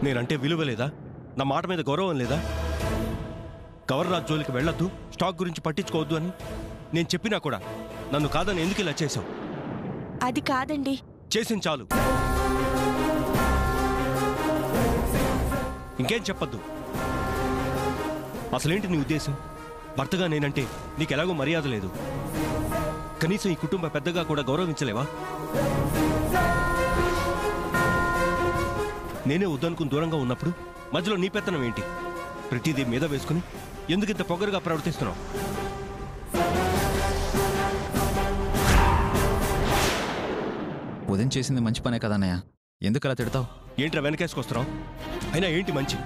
నేనంటే విలువ లేదా? నా మాట మీద గౌరవం లేదా? గవర్రాజ్ జోలికి వెళ్ళొద్దు, స్టాక్ గురించి పట్టించుకోవద్దు అని నేను చెప్పినా కూడా నన్ను కాదని ఎందుకు ఇలా చేశావు? అది కాదండి. చేసింది చాలు, ఇంకేం చెప్పద్దు. అసలేంటి నీ ఉద్దేశం? భర్తగా నేనంటే నీకెలాగో మర్యాద లేదు, కనీసం ఈ కుటుంబ పెద్దగా కూడా గౌరవించలేవా? నేనే వద్దనుకుని దూరంగా ఉన్నప్పుడు మధ్యలో నీ పెత్తనం ఏంటి? ప్రతిదీ మీద వేసుకుని ఎందుకింత పొగరుగా ప్రవర్తిస్తున్నావు? ఉదయం చేసింది మంచి పనే కదా అన్నయ్య, ఎందుకు అలా తిడతావు? ఏంట్రా వెనకేసుకొస్తున్నావు? అయినా ఏంటి మంచి?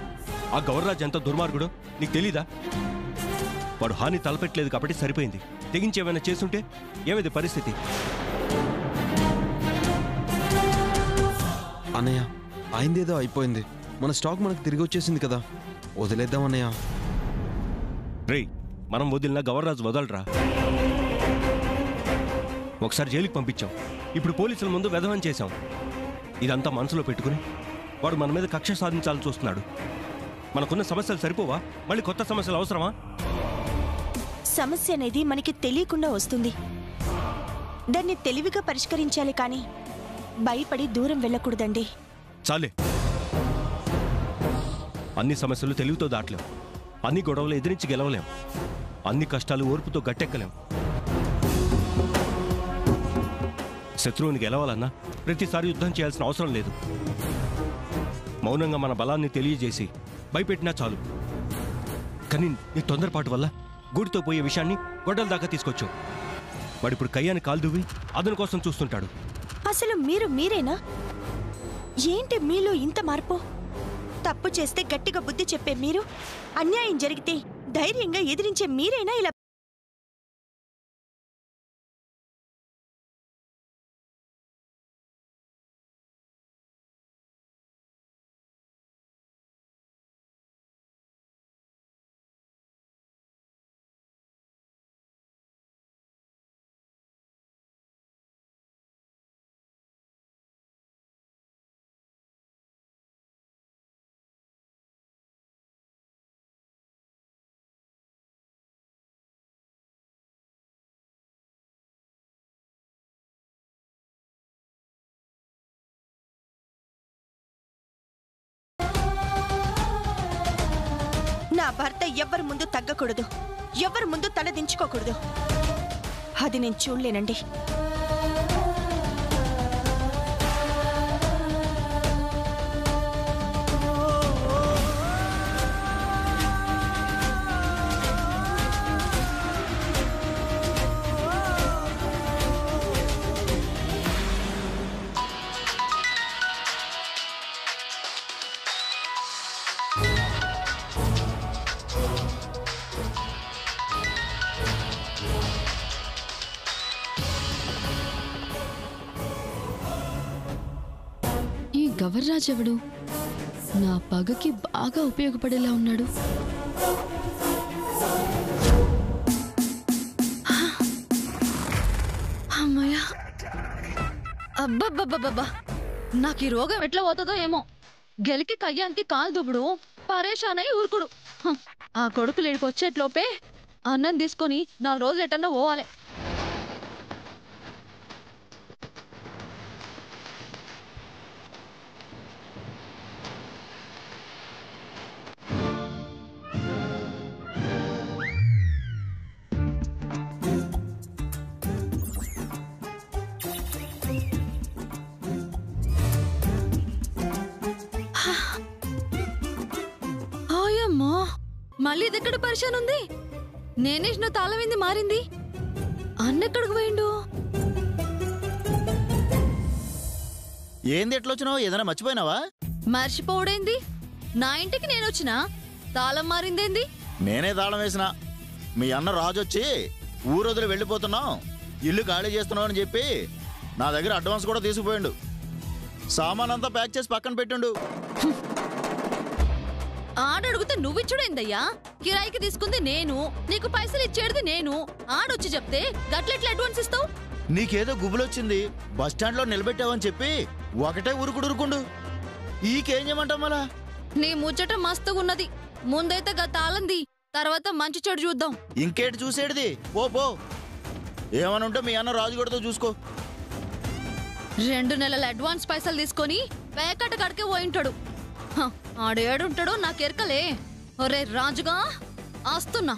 ఆ గవర్రాజ్ ఎంత దుర్మార్గుడో నీకు తెలీదా? వాడు హాని తలపెట్టలేదు కాబట్టి సరిపోయింది. తెగించి ఏమైనా చేస్తుంటే ఏమైంది పరిస్థితి? అన్నయ్య, అయిందేదో అయిపోయింది. మన స్టాక్ మనకు తిరిగి వచ్చేసింది కదా, వదిలేద్దాం అన్నయ్య. రేయ్, మనం వదిలినా గవర్రాజు వదలరా. ఒకసారి జైలుకి పంపించాం, ఇప్పుడు పోలీసుల ముందు వెధవం చేశాం. ఇదంతా మనసులో పెట్టుకుని వాడు మన మీద కక్ష సాధించాలని చూస్తున్నాడు. మనకున్న సమస్యలు సరిపోవా? మళ్ళీ కొత్త సమస్యలు అవసరమా? సమస్య అనేది మనకి తెలియకుండా వస్తుంది. దాన్ని తెలివిగా పరిష్కరించాలి, కానీ భయపడి దూరం వెళ్ళకూడదండి. చాలే, అన్ని సమస్యలు తెలివితో దాటలేం, అన్ని గొడవలు ఎదిరించి గెలవలేం, అన్ని కష్టాలు ఓర్పుతో గట్టెక్కలేం. శత్రువుని గెలవాలన్నా ప్రతిసారి యుద్ధం చేయాల్సిన అవసరం లేదు. మౌనంగా మన బలాన్ని తెలియజేసి భయపెట్టినా చాలు. కానీ నీ తొందరపాటు వల్ల గూడితో పోయే విషయాన్ని గొడ్డల దాకా తీసుకొచ్చావు. వాడిప్పుడు కయ్యాన్ని కాల్దువి అదను కోసం చూస్తుంటాడు. అసలు మీరేనా? ఏంటి మీలో ఇంత మార్పు? తప్పు చేస్తే గట్టిగా బుద్ధి చెప్పే మీరు, అన్యాయం జరిగితే ధైర్యంగా ఎదిరించే మీరేనా ఇలా? నా భర్త ఎవరి ముందు తగ్గకూడదు, ఎవరి ముందు తల దించుకోకూడదు. అది నేను చూడలేనండి. గవర్రాజ్ ఎవడు? నా పగకి బాగా ఉపయోగపడేలా ఉన్నాడు. అమ్మయ్యా! అబ్బబ్బబ్బబ్బా, నాకు ఈ రోగం ఎట్లా పోతుందో ఏమో. గెలికి కయ్యానికి కాలు దుబ్బుడు, పరేషాన్ అయి ఊరుకుడు. ఆ కొడుకు లేడికి వచ్చేట్లోపే అన్నం తీసుకొని 4 రోజులు ఎట్టన్నా పోవాలి. మళ్ళీ ఇదెక్కడ పరిశాన్ ఉంది? నేనేసిన తాళం ఏంది మారింది? అన్నెక్కడికి పోయిండు? ఏంది ఎట్లొచ్చినావు? ఏదైనా మర్చిపోయినావా? మర్చిపోవడేంది? నా ఇంటికి నేనొచ్చినా తాళం మారిందేంది? నేనే తాళం వేసిన. మీ అన్న రాజు వచ్చి ఊరొదిలి వెళ్ళిపోతున్నాం, ఇల్లు ఖాళీ చేస్తున్నావు అని చెప్పి నా దగ్గర అడ్వాన్స్ కూడా తీసుకుపోయిండు. సామాన్ అంతా ప్యాక్ చేసి పక్కన పెట్టిండు. ఆడడుగుతే నువ్విచ్చుడేందయ్యా? కిరాయికి తీసుకుంది నేను, నీకు పైసలు ఇచ్చేది నేను. ఆడొచ్చి చెప్తే గట్లెట్లా అడ్వాన్స్ ఇస్తావు? నీకేదో గుబులొచ్చింది, బస్ స్టాండ్ లో నిలబెట్టావని చెప్పి ఒకటే ఉరుకుడు. ఈకేం చేయమంటావు? మళ్ళా నీ ముచ్చట మస్తుగున్నది. ముందైతే గా తాళంది, తర్వాత మంచి చెడు చూద్దాం. ఇంకేటి చూసేటిది? పో పో. ఏమనుంటే మీ అన్న రాజుగడితో చూసుకో. 2 నెలల అడ్వాన్స్ పైసలు తీసుకొని పేకట కడికే పోయింటాడు. ఆడేడుంటాడో నాకెరకలే. ఒరే రాజుగా ఆస్తున్నా.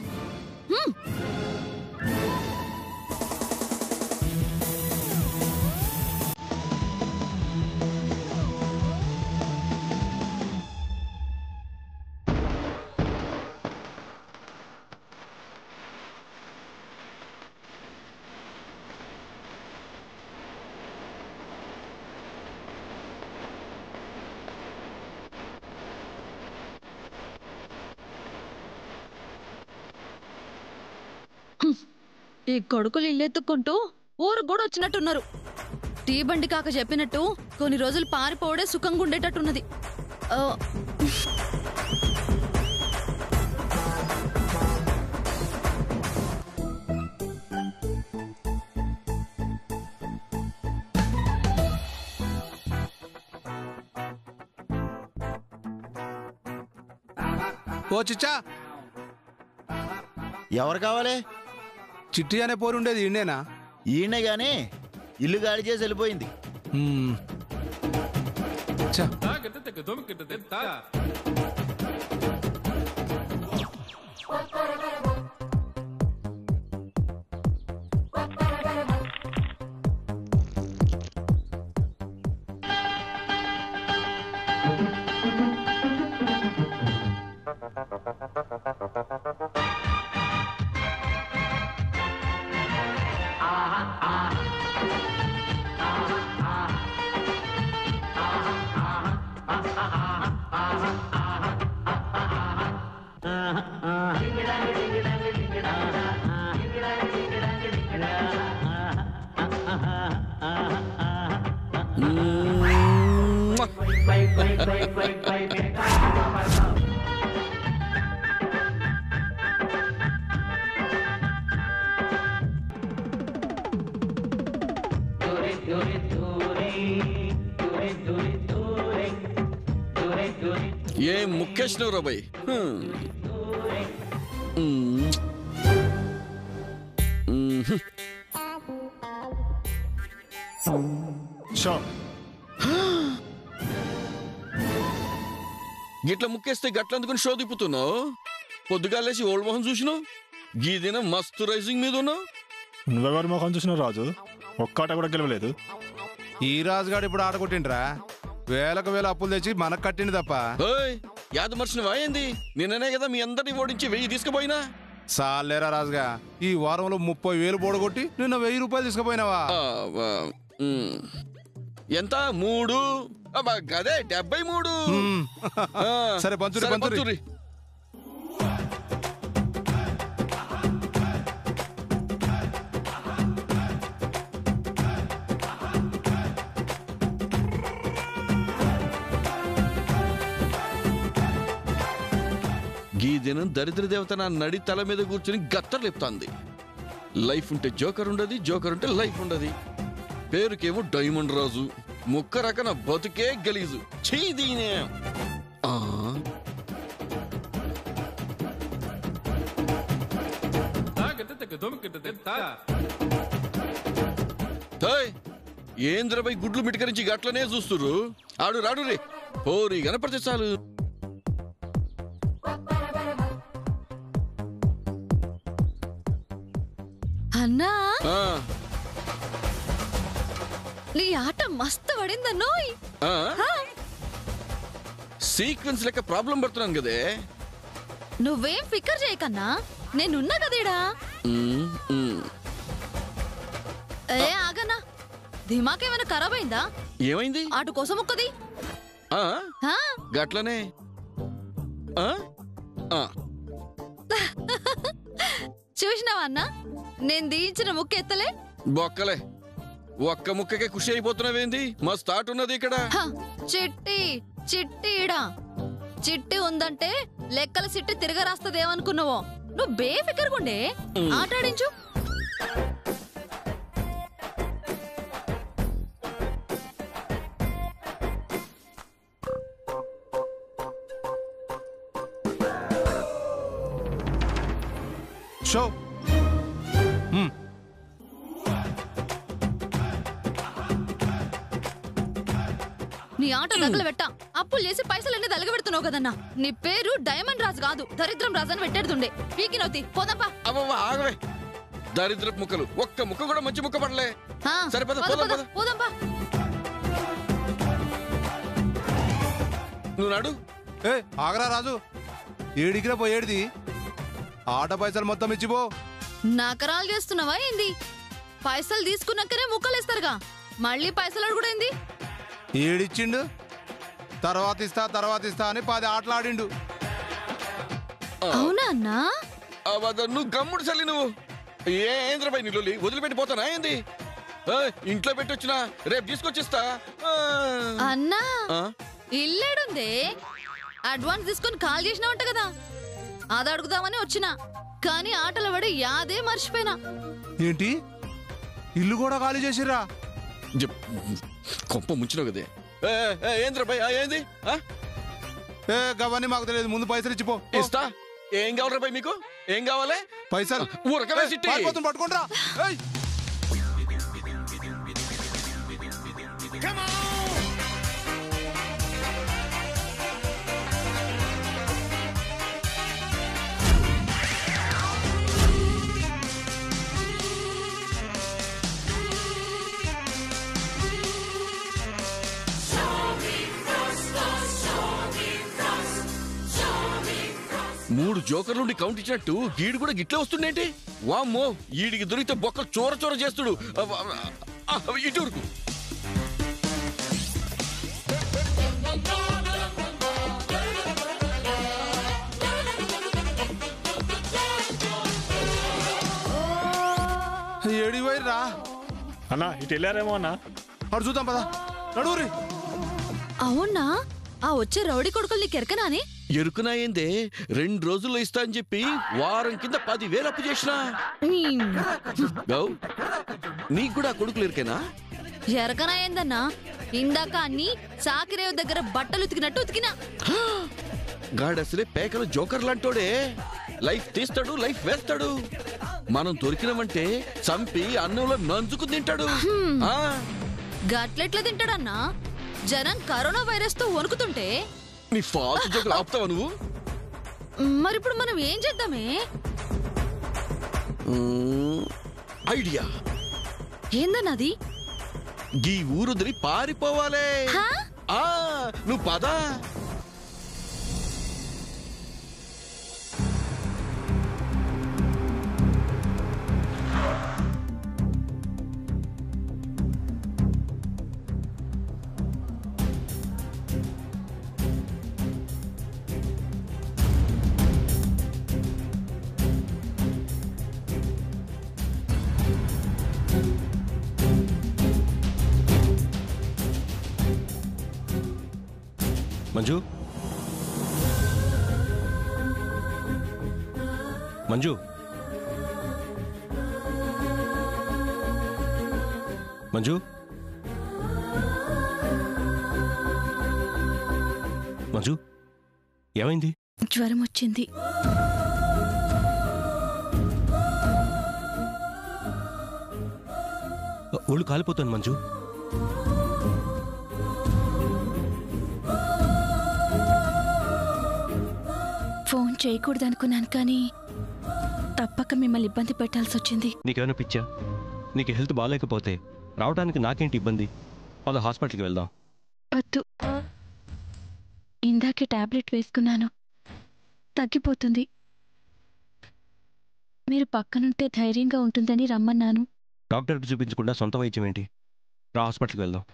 ఈ కొడుకులు ఇల్లెత్తుకుంటూ ఊరు కూడా వచ్చినట్టున్నారు. టీ బండి కాక చెప్పినట్టు కొన్ని రోజులు పారిపోవడే సుఖంగా ఉండేటట్టున్నది. ఓ చిచ్చా, ఎవరు కావాలి? చిట్టి అనే పోరు ఉండేది ఈయనేనా? ఈయనే గాని ఇల్లు గాలి చేసి వెళ్ళిపోయింది. ఏ ముఖ్యేశ్వరరావు భాయ్, గిట్ల ముక్కేస్తే గట్లందుకుని షో తిప్పుతున్నావు. పొద్దుగాలేసి ఓల్డ్ మొహం చూసినావు, గీ దినం మస్తు రైజింగ్ మీద ఉన్నావు. నువ్వెవరి మొహం చూసినావు రాజు? ఒక్కాట కూడా గెలవలేదు. ఈ రాజుగాడు ఇప్పుడు ఆడగొట్టిండ్రా, వేలకు వేల అప్పులు తెచ్చి మనకు కట్టింది తప్ప. యాద మర్చినవా ఏంది? నిన్ననే కదా మీ అందరినీ ఓడించి 1000 తీసుకుపోయినా. సాలేరా రాజుగా, ఈ వారంలో 30,000 బోడగొట్టి నిన్న 1000 రూపాయలు తీసుకుపోయినావా? ఎంత? 3 గదే 73. సరే పంచురి. ఈ దినం దరిద్ర దేవత నా నడి తల మీద కూర్చుని గత్తర్ లేపుతాంది. లైఫ్ ఉంటే జోకర్ ఉండదు, జోకర్ ఉంటే లైఫ్ ఉండదు. పేరుకేమో డైమండ్ రాజు, ముక్క రకన బతుకే గలీజు. చీదీనే ఏంద్రపై గుడ్లు మిటికరించి గట్లనే చూస్తురు. ఆడు రాడు రే పోరి గనపడితే చాలు. అన్నా, నీ ఆట మస్తు పడిందన్నోయ్. సీక్వెన్స్ లెక్క ప్రాబ్లం పడుతున్నాను కదే. నువ్వేం ఫికర్ చేయకన్నా, నేనున్నా కదేడా. ఏ ఆగన్నా, దిమాకేమైనా ఖరాబ్ అయిందా? ఏమైంది? ఆటు కోసం ఒక్కది గట్లనే. చూసినావా అన్నా, నేను దీయించిన ముక్క ఎత్తలే. బొక్కలే, ఒక్క ముక్కకే ఖుషి అయిపోతున్నావేంది? మా స్టార్ట్ ఉన్నది ఇక్కడ. చిట్టి చిట్టిడా, చిట్టి ఉందంటే లెక్కల సిట్టి తిరగ రాస్తదేమనుకున్నావో. నువ్వు బేఫికర్గుండే ఆటాడించు. షో నీ ఆట తగలబెట్ట అప్పులు చేసి పైసలన్నీ తగలబెడుతున్నావు కదన్నా. నీ పేరు డైమండ్ రాజు కాదు, దరిద్రం రాజు అని పెట్టేడుతుండే. పీకినవుతి పోదాంపా. అవ్వ ఆగవే, దరిద్రపు ముక్కలు ఒక్క ముక్క కూడా మంచి ముక్క పడలే. సరే పద, పోదాం పద. పోదాంపా. నువ్వు నాడు. ఏ ఆగరా రాజు, ఏడికిరా పోయేడిది. ఆట పైసలు మొత్తం ఇచ్చిపో. నకరాలు చేస్తున్నావా ఏంది? పైసలు తీసుకున్నాకనే ముక్కలేస్తారుగా, మళ్ళీ పైసలు అడుగుడేంది? ఏడిచ్చిండు, తర్వాత ఇస్తా అని 10 ఆటలు ఆడిండు. అవునా అన్నా? నువ్వు గమ్ముడు చల్లి. నువ్వు ఏంద్రపై నీళ్ళు వదిలిపెట్టిపోతానా ఏంది? ఇంట్లో పెట్టొచ్చినా రేపు తీసుకొచ్చిస్తా. అన్నా ఇల్లేడుందే, అడ్వాన్స్ తీసుకొని కాల్ చేసినావంట కదా, అది అడుగుదామని వచ్చినా. కానీ ఆటలు పడి యాదే మర్చిపోయినా. ఏంటి, ఇల్లు కూడా ఖాళీ చేసిర్రా? కొంప ముంచినావు కదే. ఏంద్రపై ఏంది? గవన్నీ మాకు తెలియదు, ముందు పైసలు ఇచ్చిపో. ఇస్తా. ఏం కావాలి పై మీకు? ఏం కావాలి? పైసలు పట్టుకుంటా. మూడు జోకర్లుండి కౌంట్ ఇచ్చినట్టు గీడు కూడా గిట్లే వస్తుండేంటి? వామ్మో, ఈడికి దొరికితే బొక్క చోర చోర చేస్తుడు. ఇటు ఏడి పోయిర్రా అన్నా, ఇటు వెళ్ళారేమో అన్నా. అడు చూద్దాం పదా, నడువురి. అవునా? ఆ వచ్చే రౌడీ కొడుకులు నీకు ఎరకనాని? ఎరుకునా ఏందే? 2 రోజుల్లో ఇస్తా అని చెప్పి వారం కింద 10,000 అప్పు చేసినా. నీకు కూడా కొడుకులు ఎరికేనా? ఎరకనా ఏందన్నా? ఇందాక అన్ని సాకిరేవు దగ్గర బట్టలు ఉతికినట్టు ఉతికినా. గాడసలే పేకలు జోకర్లంటోడే. లైఫ్ తీస్తాడు, లైఫ్ వేస్తాడు. మనం దొరికినమంటే చంపి అన్నంలో నంచుకు తింటాడు. గట్లెట్లా తింటాడన్నా? జనం కరోనా వైరస్ తో వణుకుతుంటే నీ ఫాల్తు జోకులు ఆపుతావా నువ్వు? మరిప్పుడు మనం ఏం చేద్దామే? ఐడియా ఏందన్నది? ఈ ఊరుదిరి పారిపోవాలే. నువ్వు పదా. మంజు, మంజు, మంజు, మంజు, ఏమైంది? జ్వరం వచ్చింది. ఒళ్ళు కాలిపోతాను మంజు. ఫోన్ చేయకూడదనుకున్నాను, కానీ తప్పక మిమ్మల్ని ఇబ్బంది పెట్టాల్సి వచ్చింది. నీకేమైనా పిచ్చా? నీకు హెల్త్ బాగాలేకపోతే రావడానికి నాకేంటి ఇబ్బంది? పద హాస్పిటల్కి వెళ్దాం. వద్దు, ఇందాకే టాబ్లెట్ వేసుకున్నాను, తగ్గిపోతుంది. మీరు పక్కనుంటే ధైర్యంగా ఉంటుందని రమ్మన్నాను. డాక్టర్కి చూపించకుండా సొంత వైద్యం ఏంటి? రా హాస్పిటల్కి వెళ్దాం.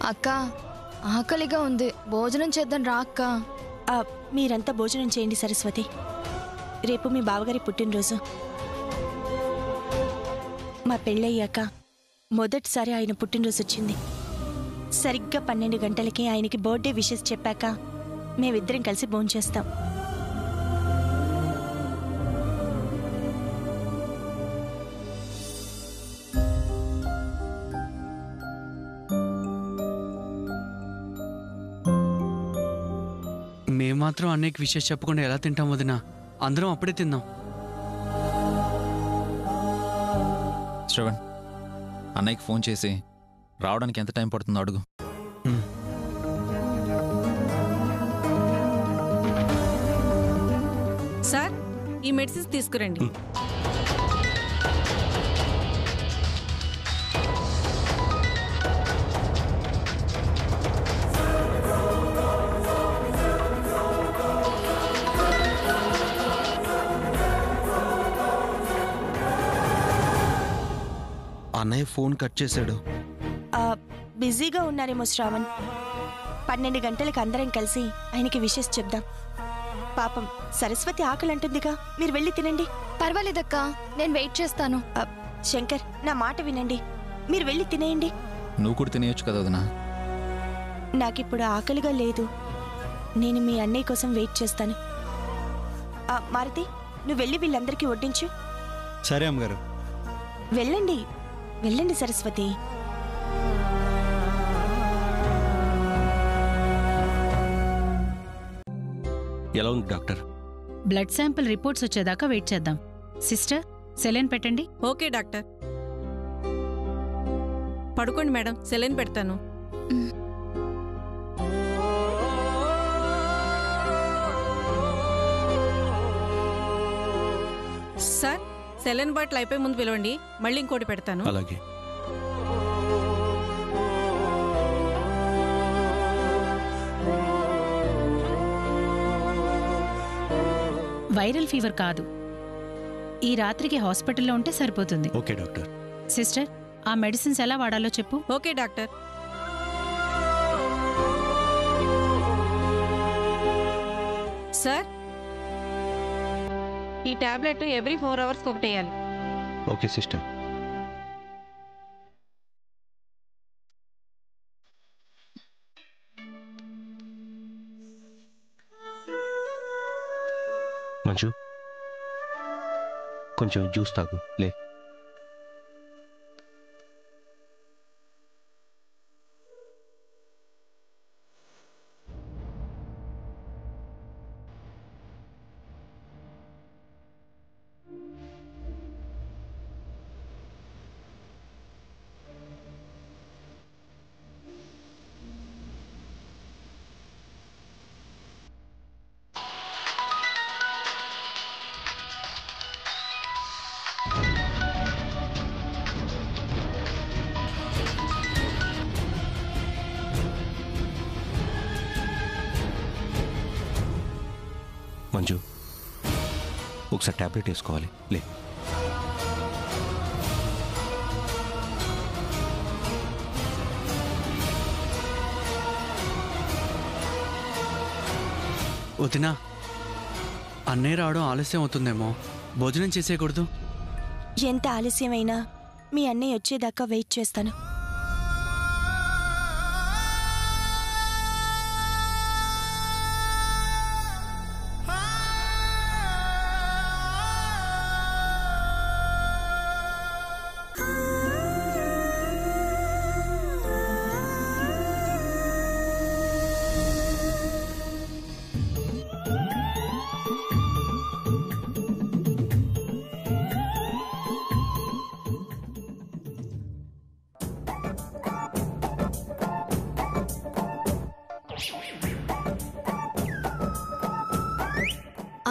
అక్క ఆకలిగా ఉంది, భోజనం చేద్దాం రా అక్క. మీరంతా భోజనం చేయండి సరస్వతి. రేపు మీ బావగారి పుట్టినరోజు. మా పెళ్ళయ్యాక మొదటిసారి ఆయన పుట్టినరోజు వచ్చింది. సరిగ్గా 12 గంటలకి ఆయనకి బర్త్డే విషెస్ చెప్పాక మేమిద్దరం కలిసి భోంచేస్తాం. మేము మాత్రం అన్నయ్యకి విషయం చెప్పకుండా ఎలా తింటాం వదినా? అందరం అప్పుడే తిందాం. శ్రవణ్, అన్నయ్యకి ఫోన్ చేసి రావడానికి ఎంత టైం పడుతుందో అడుగు. సార్, ఈ మెడిసిన్స్ తీసుకురండి. అన్నయ్య ఫోన్ కట్ చేశాడు. బిజీగా ఉన్నారేమో శ్రావణ్. 12 గంటలకు అందరం కలిసి ఆయనకి విషెస్ చెప్దాం. పాపం సరస్వతి ఆకలి అంటుందిగా, మీరు వెళ్ళి తినండి. పర్వాలేదక్క, నేను వెయిట్ చేస్తాను. శంకర్, నా మాట వినండి, మీరు వెళ్ళి తినేయండి. నువ్వు కూడా తినేయొచ్చు కదా వదినా. నాకిప్పుడు ఆకలిగా లేదు. నేను మీ అన్నయ్య కోసం వెయిట్ చేస్తాను. మారుతి, నువ్వు వెళ్ళి వీళ్ళందరికీ వడ్డించు. సరే అమ్మగారు. వెళ్ళండి వెళ్ళండి సరస్వతి. ఎలా ఉంది డాక్టర్? బ్లడ్ శాంపిల్ రిపోర్ట్స్ వచ్చేదాకా వెయిట్ చేద్దాం. సిస్టర్, సెలైన్ పెట్టండి. Okay doctor. పడుకోండి మేడం, సెలైన్ పెడతాను. సార్, సెలైన్ బాటిల్ అయిపోయి ముందు పిలవండి, మళ్ళీ ఇంకోటి పెడతాను. అలాగే. వైరల్ ఫీవర్ కాదు, ఈ రాత్రికి హాస్పిటల్లో ఉంటే సరిపోతుంది. Okay doctor. సిస్టర్, ఆ మెడిసిన్స్ ఎలా వాడాలో చెప్పు. Okay doctor. సార్, ఈ టాబ్లెట్ ఎవ్రీ 4 అవర్స్ ఒకటి వేయాలి. Okay sister. మంచు, కొంచెం జ్యూస్ తాగు. లే. మంజు, ఒకసారి టాబ్లెట్ వేసుకోవాలి. లే. వదినా, అన్నయ్య రావడం ఆలస్యం అవుతుందేమో, భోజనం చేసేయకూడదు? ఎంత ఆలస్యమైనా మీ అన్నయ్య వచ్చేదాకా వెయిట్ చేస్తాను.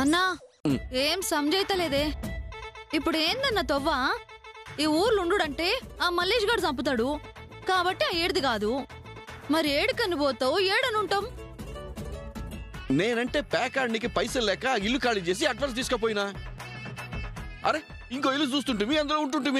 అన్నా ఏం సంజైతలేదే. ఇప్పుడు ఏందన్న తొవ్వ? ఈ ఊర్లో ఉండుడంటే ఆ మల్లేష్ గారు చంపుతాడు కాబట్టి ఆ ఏడిది కాదు. మరి ఏడుకని పోతావు, ఏడనుంటాం. నేనంటే ప్యాకాడికి పైసలు లేక ఇల్లు ఖాళీ చేసి అడ్వాన్స్ తీసుకుపోయినా. అరే ఇంకో ఇల్లు చూస్తుంటే అందులో ఉంటుంటే